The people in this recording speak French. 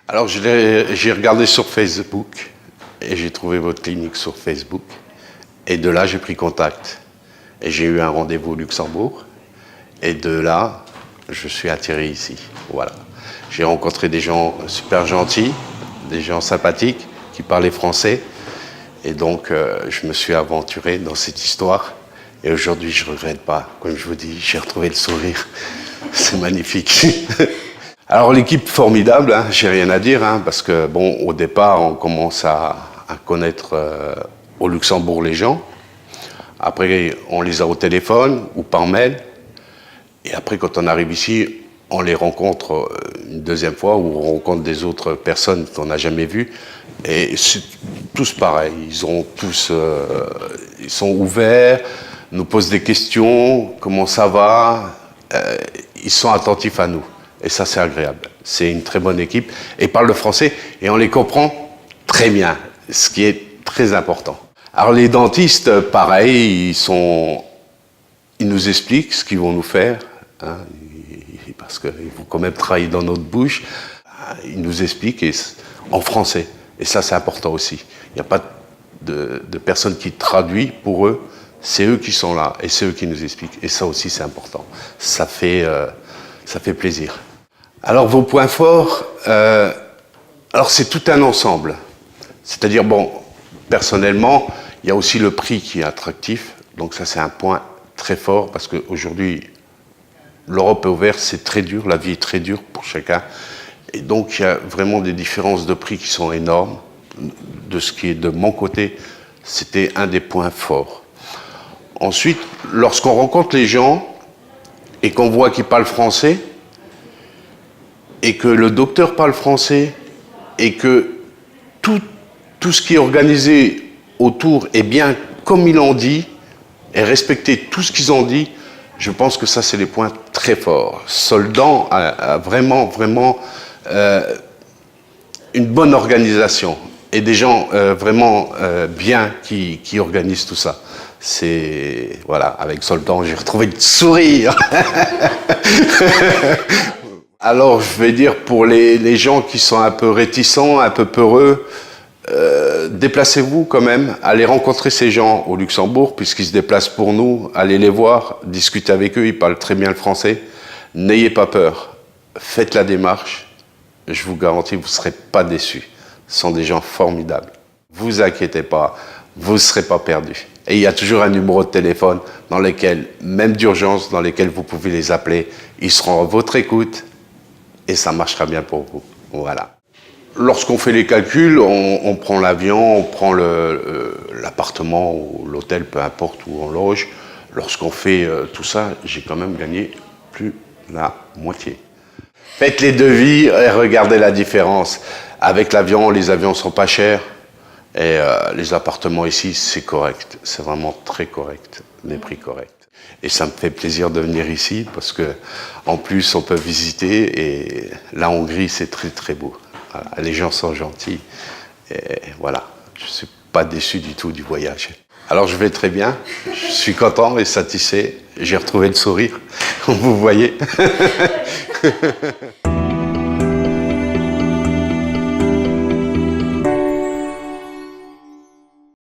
Alors j'ai regardé sur Facebook et j'ai trouvé votre clinique sur Facebook. Et de là, j'ai pris contact. Et j'ai eu un rendez-vous au Luxembourg. Et de là, je suis atterri ici. Voilà. J'ai rencontré des gens super gentils, des gens sympathiques qui parlaient français. Et donc, je me suis aventuré dans cette histoire. Et aujourd'hui, je ne regrette pas. Comme je vous dis, j'ai retrouvé le sourire. C'est magnifique. Alors, l'équipe formidable, hein, j'ai rien à dire, hein, parce que, bon, au départ, on commence à connaître au Luxembourg les gens. Après, on les a au téléphone ou par mail. Et après, quand on arrive ici, on les rencontre une deuxième fois ou on rencontre des autres personnes qu'on n'a jamais vues. Et c'est tous pareil. Ils sont ouverts, nous posent des questions, comment ça va. Ils sont attentifs à nous. Et ça, c'est agréable. C'est une très bonne équipe. Et ils parlent le français et on les comprend très bien, ce qui est très important. Alors les dentistes, pareil, ils nous expliquent ce qu'ils vont nous faire, hein, parce qu'ils vont quand même travailler dans notre bouche. Ils nous expliquent en français. Et ça, c'est important aussi. Il n'y a pas de personne qui traduit pour eux. C'est eux qui sont là et c'est eux qui nous expliquent. Et ça aussi, c'est important. Ça fait plaisir. Alors, vos points forts, alors c'est tout un ensemble. C'est-à-dire, bon, personnellement, il y a aussi le prix qui est attractif. Donc ça, c'est un point très fort parce qu'aujourd'hui, l'Europe est ouverte, c'est très dur, la vie est très dure pour chacun. Et donc, il y a vraiment des différences de prix qui sont énormes. De ce qui est de mon côté, c'était un des points forts. Ensuite, lorsqu'on rencontre les gens et qu'on voit qu'ils parlent français, et que le docteur parle français, et que tout ce qui est organisé autour est bien comme ils l'ont dit, et respecter tout ce qu'ils ont dit, je pense que ça, c'est les points très forts. Soldan a vraiment une bonne organisation et des gens vraiment bien qui organisent tout ça. C'est, voilà, avec Soldan, j'ai retrouvé le sourire. Alors, je vais dire, pour les gens qui sont un peu réticents, un peu peureux, déplacez-vous quand même, allez rencontrer ces gens au Luxembourg, puisqu'ils se déplacent pour nous, allez les voir, discutez avec eux, ils parlent très bien le français. N'ayez pas peur, faites la démarche, je vous garantis, vous ne serez pas déçus. Ce sont des gens formidables. Vous inquiétez pas, vous ne serez pas perdus. Et il y a toujours un numéro de téléphone dans lequel, même d'urgence, dans lequel vous pouvez les appeler. Ils seront à votre écoute et ça marchera bien pour vous. Voilà. Lorsqu'on fait les calculs, on prend l'avion, on prend l'appartement ou l'hôtel, peu importe où on loge. Lorsqu'on fait tout ça, j'ai quand même gagné plus de la moitié. Faites les devis et regardez la différence. Avec l'avion, les avions sont pas chers. Et les appartements ici, c'est correct. C'est vraiment très correct, les prix corrects. Et ça me fait plaisir de venir ici parce que, en plus, on peut visiter et la Hongrie, c'est très très beau. Voilà, les gens sont gentils. Et voilà, je ne suis pas déçu du tout du voyage. Alors je vais très bien, je suis content et satisfait. J'ai retrouvé le sourire, vous voyez.